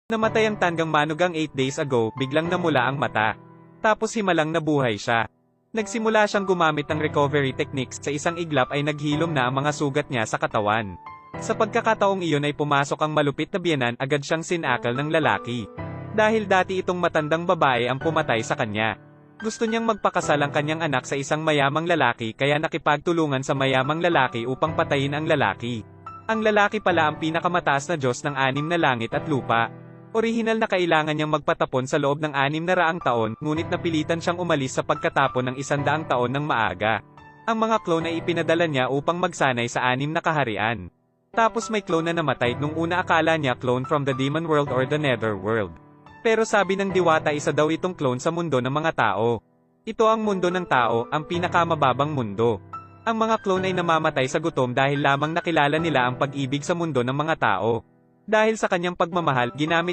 Namatay ang tanggang manugang 8 days ago, biglang namula ang mata. Tapos himalang nabuhay siya. Nagsimula siyang gumamit ng recovery techniques, sa isang iglap ay naghilom na ang mga sugat niya sa katawan. Sa pagkakataong iyon ay pumasok ang malupit na biyenan, agad siyang sinakal ng lalaki. Dahil dati itong matandang babae ang pumatay sa kanya. Gusto niyang magpakasal ang kanyang anak sa isang mayamang lalaki kaya nakipagtulungan sa mayamang lalaki upang patayin ang lalaki. Ang lalaki pala ang pinakamataas na Diyos ng 6 na langit at lupa. Orihinal na kailangan niyang magpatapon sa loob ng 600 taon, ngunit napilitan siyang umalis sa pagkatapon ng 100 taon ng maaga. Ang mga clone ay ipinadala niya upang magsanay sa 6 na kaharian. Tapos may clone na namatay, nung una akala niya clone from the demon world or the nether world. Pero sabi ng diwata isa daw itong clone sa mundo ng mga tao. Ito ang mundo ng tao, ang pinakamababang mundo. Ang mga clone ay namamatay sa gutom dahil lamang nakilala nila ang pag-ibig sa mundo ng mga tao. Dahil sa kanyang pagmamahal, ginamit